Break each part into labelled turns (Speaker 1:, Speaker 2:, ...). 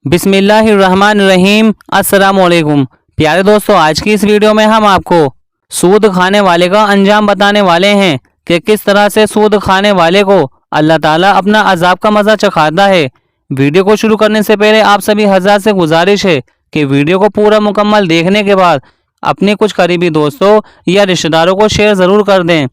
Speaker 1: बिस्मिल्लाहिर्रहमानिर्रहीम। अस्सलामुअलैकुम प्यारे दोस्तों, आज की इस वीडियो में हम आपको सूद खाने वाले का अंजाम बताने वाले हैं कि किस तरह से सूद खाने वाले को अल्लाह ताला अपना अजाब का मज़ा चखाता है। वीडियो को शुरू करने से पहले आप सभी हज़रात से गुजारिश है कि वीडियो को पूरा मुकम्मल देखने के बाद अपने कुछ करीबी दोस्तों या रिश्तेदारों को शेयर ज़रूर कर दें।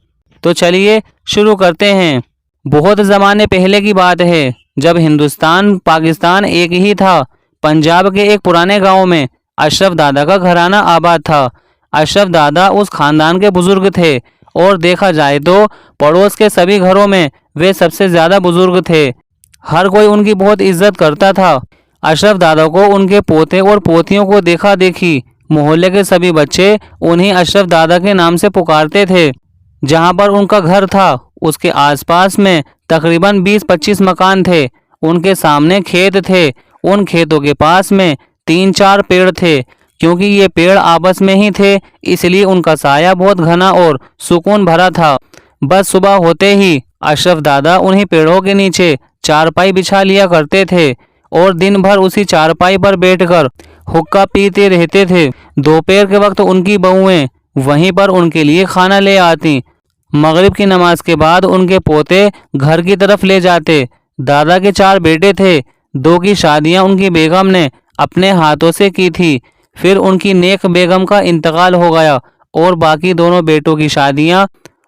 Speaker 1: तो चलिए शुरू करते हैं। बहुत ज़माने पहले की बात है, जब हिंदुस्तान पाकिस्तान एक ही था। पंजाब के एक पुराने गांव में अशरफ दादा का घराना आबाद था। अशरफ दादा उस खानदान के बुजुर्ग थे और देखा जाए तो पड़ोस के सभी घरों में वे सबसे ज़्यादा बुजुर्ग थे। हर कोई उनकी बहुत इज्जत करता था। अशरफ दादा को उनके पोते और पोतियों को देखा देखी मोहल्ले के सभी बच्चे उन्हीं अशरफ दादा के नाम से पुकारते थे। जहां पर उनका घर था उसके आसपास में तकरीबन 20-25 मकान थे। उनके सामने खेत थे। उन खेतों के पास में 3-4 पेड़ थे। क्योंकि ये पेड़ आपस में ही थे, इसलिए उनका साया बहुत घना और सुकून भरा था। बस सुबह होते ही अशरफ दादा उन्हीं पेड़ों के नीचे चारपाई बिछा लिया करते थे और दिन भर उसी चारपाई पर बैठकर हुक्का पीते रहते थे। दोपहर के वक्त उनकी बहुएं वहीं पर उनके लिए खाना ले आती। मगरिब की नमाज के बाद उनके पोते घर की तरफ ले जाते। दादा के 4 बेटे थे। 2 की शादियां उनकी बेगम ने अपने हाथों से की थी। फिर उनकी नेक बेगम का इंतकाल हो गया और बाकी दोनों बेटों की शादियां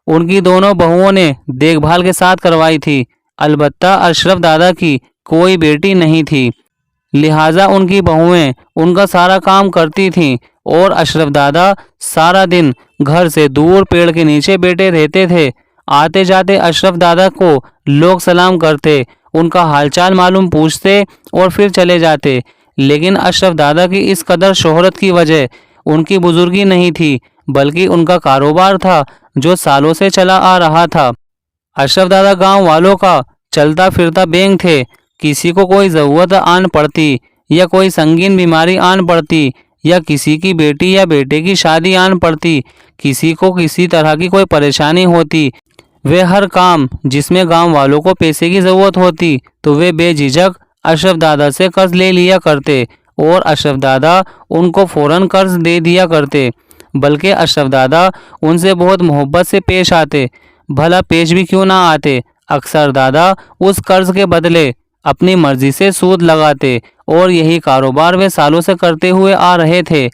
Speaker 1: उनकी दोनों बहुओं ने देखभाल के साथ करवाई थी। अलबत्ता अशरफ दादा की कोई बेटी नहीं थी, लिहाजा उनकी बहुएं उनका सारा काम करती थीं और अशरफ दादा सारा दिन घर से दूर पेड़ के नीचे बैठे रहते थे। आते जाते अशरफ दादा को लोग सलाम करते, उनका हालचाल मालूम पूछते और फिर चले जाते। लेकिन अशरफ दादा की इस कदर शोहरत की वजह उनकी बुजुर्गी नहीं थी, बल्कि उनका कारोबार था जो सालों से चला आ रहा था। अशरफ दादा गांव वालों का चलता फिरता बैंक थे। किसी को कोई ज़रूरत आन पड़ती या कोई संगीन बीमारी आन पड़ती या किसी की बेटी या बेटे की शादी आन पड़ती, किसी को किसी तरह की कोई परेशानी होती, वे हर काम जिसमें गांव वालों को पैसे की ज़रूरत होती तो वे बेझिझक अशरफ दादा से कर्ज ले लिया करते और अशरफ दादा उनको फ़ौरन कर्ज दे दिया करते। बल्कि अशरफ दादा उनसे बहुत मोहब्बत से पेश आते, भला पेश भी क्यों ना आते। अक्सर दादा उस कर्ज के बदले अपनी मर्जी से सूद लगाते और यही कारोबार वे सालों से करते हुए आ रहे थे।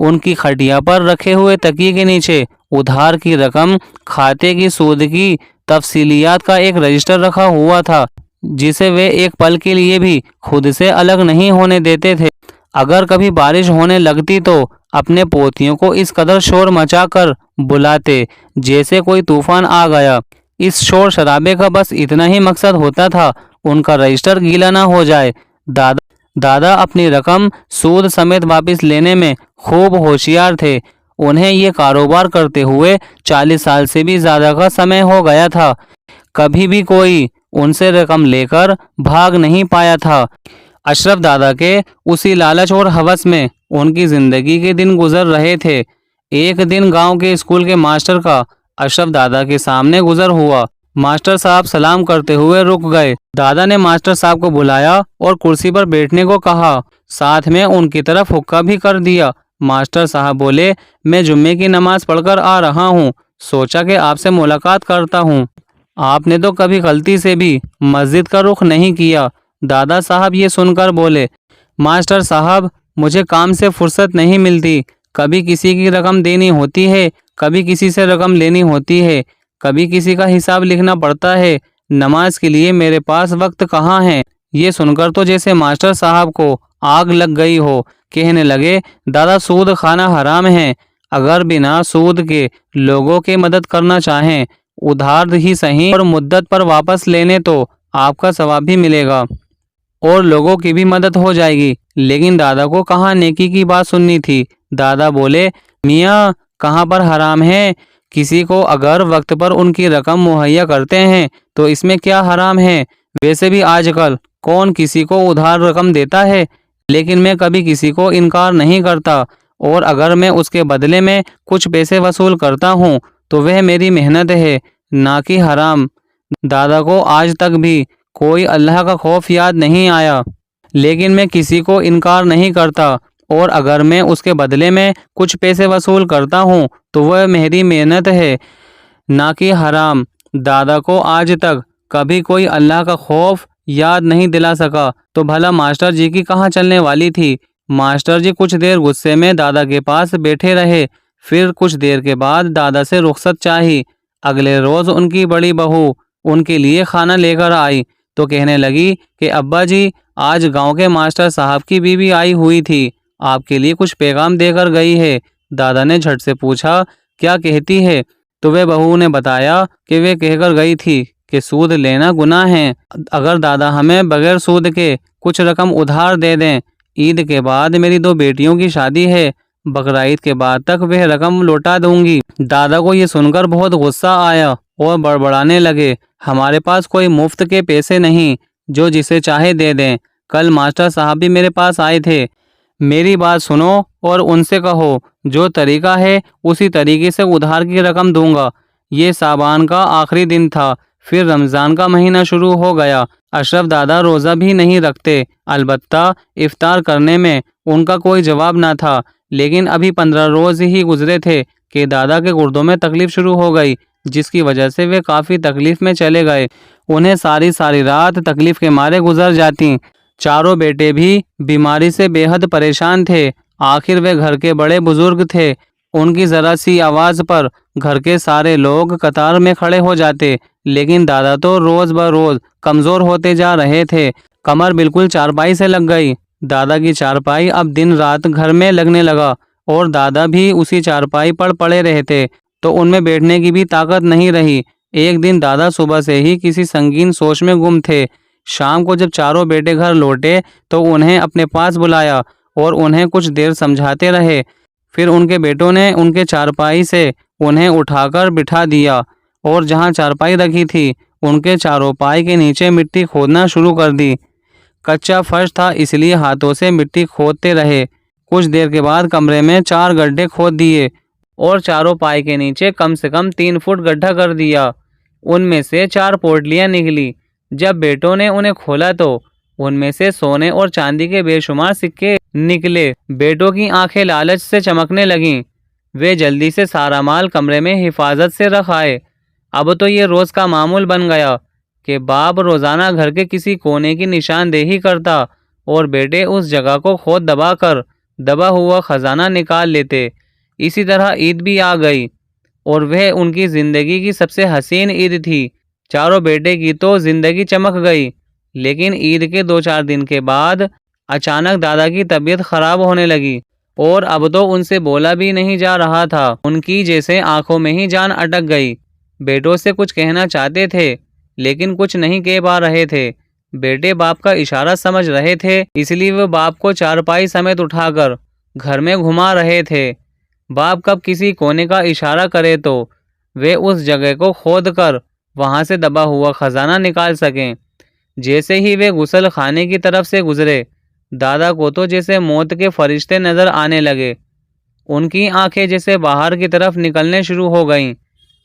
Speaker 1: उनकी खटिया पर रखे हुए तकिए के नीचे उधार की रकम, खाते की सूद की तफसीलियात का एक रजिस्टर रखा हुआ था, जिसे वे एक पल के लिए भी खुद से अलग नहीं होने देते थे। अगर कभी बारिश होने लगती तो अपने पोतियों को इस कदर शोर मचाकर बुलाते जैसे कोई तूफान आ गया। इस शोर शराबे का बस इतना ही मकसद होता था, उनका रजिस्टर गीला ना हो जाए। दादा अपनी रकम सूद समेत वापस लेने में खूब होशियार थे। उन्हें ये कारोबार करते हुए 40 साल से भी ज़्यादा का समय हो गया था। कभी भी कोई उनसे रकम लेकर भाग नहीं पाया था। अशरफ दादा के उसी लालच और हवस में उनकी ज़िंदगी के दिन गुजर रहे थे। एक दिन गांव के स्कूल के मास्टर का अशरफ दादा के सामने गुजर हुआ। मास्टर साहब सलाम करते हुए रुक गए। दादा ने मास्टर साहब को बुलाया और कुर्सी पर बैठने को कहा, साथ में उनकी तरफ हुक्का भी कर दिया। मास्टर साहब बोले, मैं जुम्मे की नमाज पढ़कर आ रहा हूँ, सोचा कि आपसे मुलाकात करता हूँ। आपने तो कभी गलती से भी मस्जिद का रुख नहीं किया। दादा साहब ये सुनकर बोले, मास्टर साहब, मुझे काम से फुर्सत नहीं मिलती। कभी किसी की रकम देनी होती है, कभी किसी से रकम लेनी होती है, कभी किसी का हिसाब लिखना पड़ता है। नमाज के लिए मेरे पास वक्त कहाँ है। ये सुनकर तो जैसे मास्टर साहब को आग लग गई हो। कहने लगे, दादा, सूद खाना हराम है। अगर बिना सूद के लोगों की मदद करना चाहें, उधार ही सही और मुद्दत पर वापस लेने, तो आपका सवाब भी मिलेगा और लोगों की भी मदद हो जाएगी। लेकिन दादा को कहाँ नेकी की बात सुननी थी। दादा बोले, मियाँ, कहाँ पर हराम है। किसी को अगर वक्त पर उनकी रकम मुहैया करते हैं तो इसमें क्या हराम है। वैसे भी आजकल कौन किसी को उधार रकम देता है। लेकिन मैं कभी किसी को इनकार नहीं करता और अगर मैं उसके बदले में कुछ पैसे वसूल करता हूँ तो वह मेरी मेहनत है, ना कि हराम। दादा को आज तक भी कोई अल्लाह का खौफ याद नहीं आया। लेकिन मैं किसी को इनकार नहीं करता, और अगर मैं उसके बदले में कुछ पैसे वसूल करता हूँ तो वह मेरी मेहनत है, ना कि हराम। दादा को आज तक कभी कोई अल्लाह का खौफ याद नहीं दिला सका, तो भला मास्टर जी की कहाँ चलने वाली थी। मास्टर जी कुछ देर गुस्से में दादा के पास बैठे रहे, फिर कुछ देर के बाद दादा से रुखसत चाही। अगले रोज उनकी बड़ी बहू उनके लिए खाना लेकर आई, तो कहने लगी कि अब्बा जी, आज गांव के मास्टर साहब की बीवी आई हुई थी, आपके लिए कुछ पैगाम देकर गई है। दादा ने झट से पूछा, क्या कहती है? तो वे बहू ने बताया कि वे कहकर गई थी कि सूद लेना गुनाह है, अगर दादा हमें बगैर सूद के कुछ रकम उधार दे दें। ईद के बाद मेरी 2 बेटियों की शादी है, बकरा ईद के बाद तक वह रकम लौटा दूंगी। दादा को ये सुनकर बहुत गुस्सा आया और बड़बड़ाने लगे, हमारे पास कोई मुफ्त के पैसे नहीं जो जिसे चाहे दे दें। कल मास्टर साहब भी मेरे पास आए थे, मेरी बात सुनो और उनसे कहो जो तरीका है उसी तरीके से उधार की रकम दूंगा। ये साबान का आखिरी दिन था, फिर रमज़ान का महीना शुरू हो गया। अशरफ दादा रोज़ा भी नहीं रखते, अलबत्ता इफ्तार करने में उनका कोई जवाब ना था। लेकिन अभी 15 रोज़ ही गुजरे थे कि दादा के गुर्दों में तकलीफ़ शुरू हो गई, जिसकी वजह से वे काफ़ी तकलीफ़ में चले गए। उन्हें सारी सारी रात तकलीफ़ के मारे गुजर जाती। चारों बेटे भी बीमारी से बेहद परेशान थे। आखिर वे घर के बड़े बुजुर्ग थे, उनकी ज़रा सी आवाज़ पर घर के सारे लोग कतार में खड़े हो जाते। लेकिन दादा तो रोज़ ब रोज़ कमज़ोर होते जा रहे थे, कमर बिल्कुल चारपाई से लग गई। दादा की चारपाई अब दिन रात घर में लगने लगा, और दादा भी उसी चारपाई पर पड़े रहते, तो उनमें बैठने की भी ताकत नहीं रही। एक दिन दादा सुबह से ही किसी संगीन सोच में गुम थे। शाम को जब चारों बेटे घर लौटे तो उन्हें अपने पास बुलाया और उन्हें कुछ देर समझाते रहे। फिर उनके बेटों ने उनके चारपाई से उन्हें उठाकर बिठा दिया और जहां चारपाई रखी थी उनके चारों पाई के नीचे मिट्टी खोदना शुरू कर दी। कच्चा फर्श था, इसलिए हाथों से मिट्टी खोदते रहे। कुछ देर के बाद कमरे में 4 गड्ढे खोद दिए और चारों पाई के नीचे कम से कम 3 फुट गड्ढा कर दिया। उनमें से 4 पोटलियां निकली। जब बेटों ने उन्हें खोला तो उनमें से सोने और चांदी के बेशुमार सिक्के निकले। बेटों की आंखें लालच से चमकने लगीं। वे जल्दी से सारा माल कमरे में हिफाजत से रख आए। अब तो ये रोज का मामूल बन गया कि बाप रोजाना घर के किसी कोने की निशानदेही करता और बेटे उस जगह को खोद दबाकर दबा हुआ खजाना निकाल लेते। इसी तरह ईद भी आ गई और वह उनकी जिंदगी की सबसे हसीन ईद थी। चारों बेटे की तो जिंदगी चमक गई, लेकिन ईद के 2-4 दिन के बाद अचानक दादा की तबीयत खराब होने लगी और अब तो उनसे बोला भी नहीं जा रहा था। उनकी जैसे आंखों में ही जान अटक गई। बेटों से कुछ कहना चाहते थे लेकिन कुछ नहीं कह पा रहे थे। बेटे बाप का इशारा समझ रहे थे, इसलिए वे बाप को चारपाई समेत उठाकर घर में घुमा रहे थे। बाप कब किसी कोने का इशारा करे तो वे उस जगह को खोद कर वहां से दबा हुआ खजाना निकाल सकें। जैसे ही वे गुसल खाने की तरफ से गुजरे, दादा को तो जैसे मौत के फरिश्ते नजर आने लगे। उनकी आंखें जैसे बाहर की तरफ निकलने शुरू हो गईं।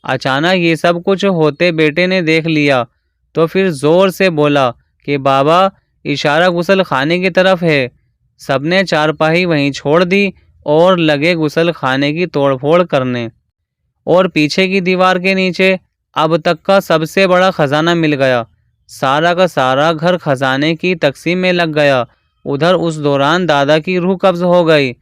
Speaker 1: अचानक ये सब कुछ होते बेटे ने देख लिया तो फिर जोर से बोला कि बाबा, इशारा गुसल खाने की तरफ है। सबने चारपाई वहीं छोड़ दी और लगे गुसल खाने की तोड़फोड़ करने। और पीछे की दीवार के नीचे अब तक का सबसे बड़ा खजाना मिल गया। सारा का सारा घर खजाने की तकसीम में लग गया। उधर उस दौरान दादा की रूह कब्ज हो गई।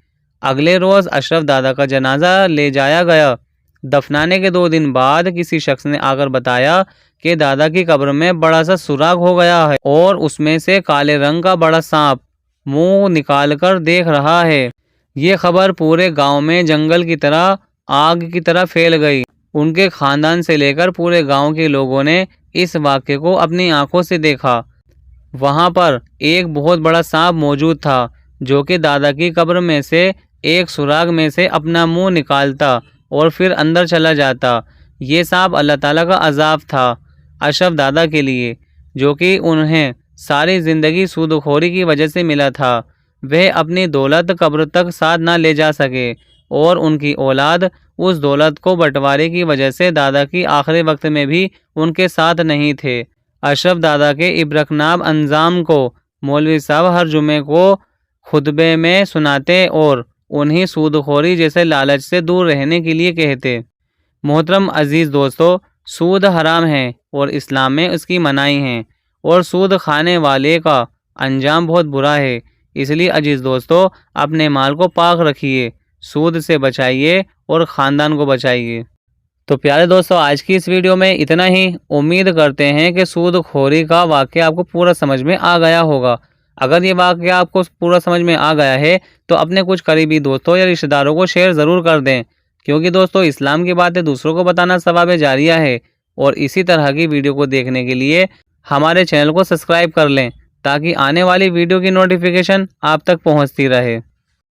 Speaker 1: अगले रोज अशरफ दादा का जनाजा ले जाया गया। दफनाने के 2 दिन बाद किसी शख्स ने आकर बताया कि दादा की कब्र में बड़ा सा सुराग हो गया है और उसमें से काले रंग का बड़ा सांप मुंह निकालकर देख रहा है। ये खबर पूरे गांव में जंगल की तरह आग की तरह फैल गई। उनके खानदान से लेकर पूरे गांव के लोगों ने इस वाक़े को अपनी आंखों से देखा। वहां पर एक बहुत बड़ा सांप मौजूद था जो कि दादा की कब्र में से एक सुराग में से अपना मुंह निकालता और फिर अंदर चला जाता। ये सांप अल्लाह ताला का अजाब था अशरफ दादा के लिए, जो कि उन्हें सारी ज़िंदगी सूदखोरी की वजह से मिला था। वह अपनी दौलत कब्र तक साथ ना ले जा सके और उनकी औलाद उस दौलत को बंटवारे की वजह से दादा की आखिरी वक्त में भी उनके साथ नहीं थे। अशरफ दादा के इब्रकनाब अंजाम को मौलवी साहब हर जुमे को खुतबे में सुनाते और उन्हीं सूदखोरी जैसे लालच से दूर रहने के लिए कहते। मोहतरम अजीज़ दोस्तों, सूद हराम है और इस्लाम में उसकी मनाही है और सूद खाने वाले का अंजाम बहुत बुरा है। इसलिए अजीज़ दोस्तों, अपने माल को पाक रखिए, सूद से बचाइए और ख़ानदान को बचाइए। तो प्यारे दोस्तों, आज की इस वीडियो में इतना ही। उम्मीद करते हैं कि सूदखोरी का वाक़या आपको पूरा समझ में आ गया होगा। अगर ये वाक़या आपको पूरा समझ में आ गया है तो अपने कुछ करीबी दोस्तों या रिश्तेदारों को शेयर ज़रूर कर दें, क्योंकि दोस्तों इस्लाम की बातें दूसरों को बताना सवाब जारिया है। और इसी तरह की वीडियो को देखने के लिए हमारे चैनल को सब्सक्राइब कर लें, ताकि आने वाली वीडियो की नोटिफिकेशन आप तक पहुँचती रहे।